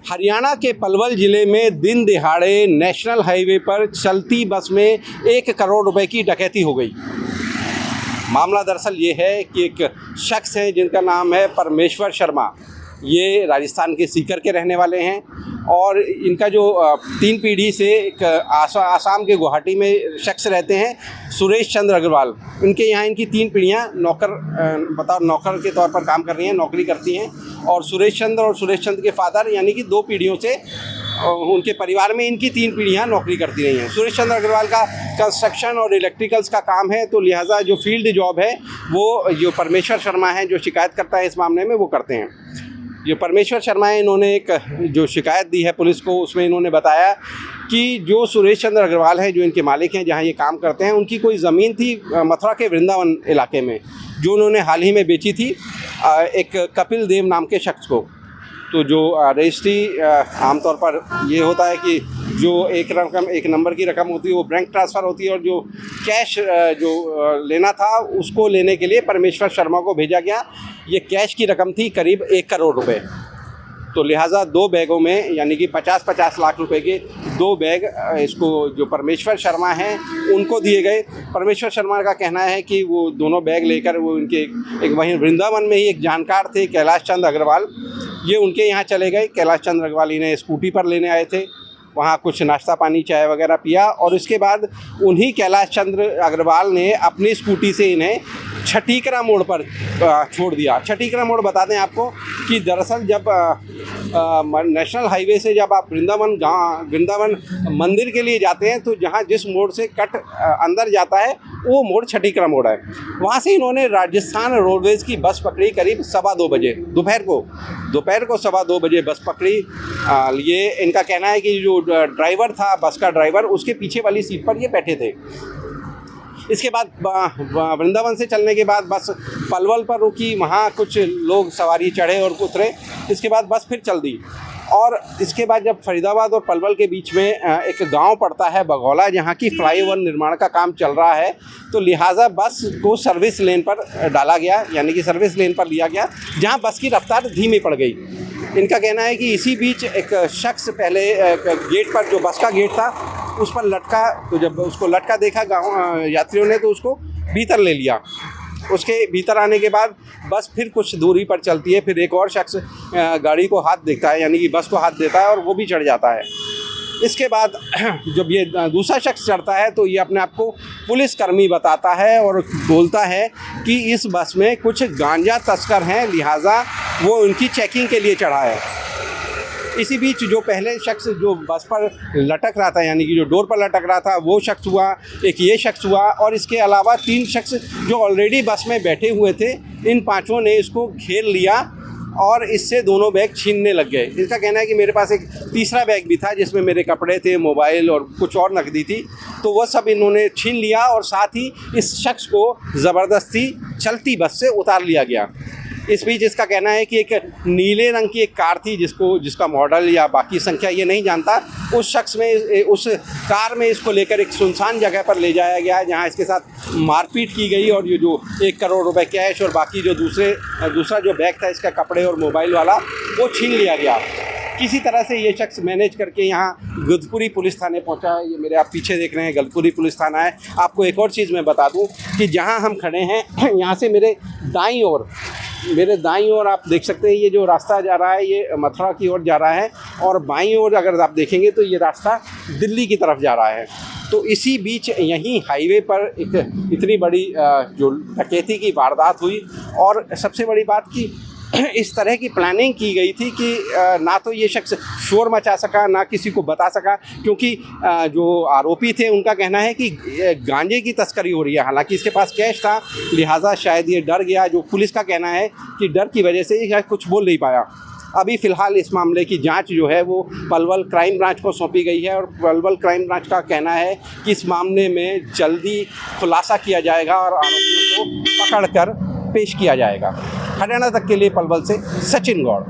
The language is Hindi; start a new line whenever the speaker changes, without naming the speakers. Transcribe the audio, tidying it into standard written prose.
हरियाणा के पलवल जिले में दिन दिहाड़े नेशनल हाईवे पर चलती बस में 1 करोड़ रुपए की डकैती हो गई। मामला दरअसल ये है कि एक शख्स है जिनका नाम है परमेश्वर शर्मा। ये राजस्थान के सीकर के रहने वाले हैं और इनका जो 3 पीढ़ी से एक आसाम के गुवाहाटी में शख्स रहते हैं सुरेश चंद्र अग्रवाल। इनके यहाँ इनकी 3 पीढ़ियाँ नौकर के तौर पर काम कर रही हैं, नौकरी करती हैं। और सुरेश चंद्र के फादर यानी कि 2 पीढ़ियों से उनके परिवार में इनकी 3 पीढ़ियाँ नौकरी करती रही हैं। सुरेश चंद्र अग्रवाल का कंस्ट्रक्शन और इलेक्ट्रिकल्स का काम है, तो लिहाजा जो फील्ड जॉब है वो जो परमेश्वर शर्मा है जो शिकायत करता है इस मामले में वो करते हैं। जो परमेश्वर शर्मा है इन्होंने एक जो शिकायत दी है पुलिस को, उसमें इन्होंने बताया कि जो सुरेश चंद्र अग्रवाल हैं जो इनके मालिक हैं जहां ये काम करते हैं, उनकी कोई ज़मीन थी मथुरा के वृंदावन इलाके में जो उन्होंने हाल ही में बेची थी एक कपिल देव नाम के शख्स को। तो जो रजिस्ट्री आमतौर पर ये होता है कि जो एक नंबर की रकम होती है वो बैंक ट्रांसफ़र होती है और जो कैश जो लेना था उसको लेने के लिए परमेश्वर शर्मा को भेजा गया। ये कैश की रकम थी करीब 1 करोड़ रुपए। तो लिहाजा 2 बैगों में यानी कि 50-50 लाख रुपए के 2 बैग इसको जो परमेश्वर शर्मा हैं उनको दिए गए। परमेश्वर शर्मा का कहना है कि वो दोनों बैग लेकर वो उनके एक वहीं वृंदावन में ही एक जानकार थे कैलाश चंद्र अग्रवाल, ये उनके यहाँ चले गए। कैलाश चंद्र अग्रवाल इन्हें स्कूटी पर लेने आए थे, वहाँ कुछ नाश्ता पानी चाय वगैरह पिया और इसके बाद उन्हीं कैलाश चंद्र अग्रवाल ने अपनी स्कूटी से इन्हें छठीकरा मोड़ पर छोड़ दिया। छठीकरा मोड़ बता दें आपको कि दरअसल जब नेशनल हाईवे से जब आप वृंदावन मंदिर के लिए जाते हैं तो जहाँ जिस मोड़ से कट अंदर जाता है वो मोड़ छठीकरा मोड़ है। वहाँ से इन्होंने राजस्थान रोडवेज़ की बस पकड़ी करीब 2:15 बजे दोपहर को 2:15 बजे बस पकड़ी। ये इनका कहना है कि जो ड्राइवर था बस का ड्राइवर उसके पीछे वाली सीट पर ये बैठे थे। इसके बाद वृंदावन से चलने के बाद बस पलवल पर रुकी, वहाँ कुछ लोग सवारी चढ़े और उतरे। इसके बाद बस फिर चल दी और इसके बाद जब फरीदाबाद और पलवल के बीच में एक गांव पड़ता है बघौला, जहाँ की फ्लाईओवर निर्माण का काम चल रहा है, तो लिहाजा बस को सर्विस लेन पर डाला गया यानी कि सर्विस लेन पर लिया गया जहाँ बस की रफ्तार धीमी पड़ गई। इनका कहना है कि इसी बीच एक शख्स पहले गेट पर जो बस का गेट था उस पर लटका, तो जब उसको लटका देखा गाँव यात्रियों ने तो उसको भीतर ले लिया। उसके भीतर आने के बाद बस फिर कुछ दूरी पर चलती है, फिर एक और शख्स गाड़ी को हाथ देता है यानी कि बस को हाथ देता है और वो भी चढ़ जाता है। इसके बाद जब ये दूसरा शख्स चढ़ता है तो ये अपने आप को पुलिसकर्मी बताता है और बोलता है कि इस बस में कुछ गांजा तस्कर हैं, लिहाजा वो उनकी चेकिंग के लिए चढ़ा है। इसी बीच जो पहले शख्स जो बस पर लटक रहा था यानी कि जो डोर पर लटक रहा था वो शख्स हुआ, एक ये शख्स हुआ और इसके अलावा 3 शख्स जो ऑलरेडी बस में बैठे हुए थे, इन 5 ने इसको घेर लिया और इससे दोनों बैग छीनने लग गए। इसका कहना है कि मेरे पास एक तीसरा बैग भी था जिसमें मेरे कपड़े थे, मोबाइल और कुछ और नकदी थी, तो वह सब इन्होंने छीन लिया और साथ ही इस शख्स को ज़बरदस्ती चलती बस से उतार लिया गया। इस बीच इसका कहना है कि एक नीले रंग की एक कार थी जिसका मॉडल या बाकी संख्या ये नहीं जानता, उस कार में इसको लेकर एक सुनसान जगह पर ले जाया गया जहां इसके साथ मारपीट की गई और ये जो 1 करोड़ रुपए कैश और बाकी जो दूसरा जो बैग था इसका कपड़े और मोबाइल वाला वो छीन लिया गया। किसी तरह से ये शख्स मैनेज करके यहाँ गदपुरी पुलिस थाने पहुँचा है। ये मेरे आप पीछे देख रहे हैं गदपुरी पुलिस थाना है। आपको एक और चीज़ मैं बता दूँ कि जहाँ हम खड़े हैं यहाँ से मेरे दाईं ओर आप देख सकते हैं ये जो रास्ता जा रहा है ये मथुरा की ओर जा रहा है और बाईं ओर अगर आप देखेंगे तो ये रास्ता दिल्ली की तरफ जा रहा है। तो इसी बीच यहीं हाईवे पर एक इतनी बड़ी जो डकैती की वारदात हुई और सबसे बड़ी बात कि इस तरह की प्लानिंग की गई थी कि ना तो ये शख्स शोर मचा सका ना किसी को बता सका, क्योंकि जो आरोपी थे उनका कहना है कि गांजे की तस्करी हो रही है। हालांकि इसके पास कैश था, लिहाजा शायद ये डर गया। जो पुलिस का कहना है कि डर की वजह से ये कुछ बोल नहीं पाया। अभी फ़िलहाल इस मामले की जांच जो है वो पलवल क्राइम ब्रांच को सौंपी गई है और पलवल क्राइम ब्रांच का कहना है कि इस मामले में जल्दी खुलासा किया जाएगा और आरोपियों को पकड़कर पेश किया जाएगा। हरियाणा तक के लिए पलवल से सचिन गौड़।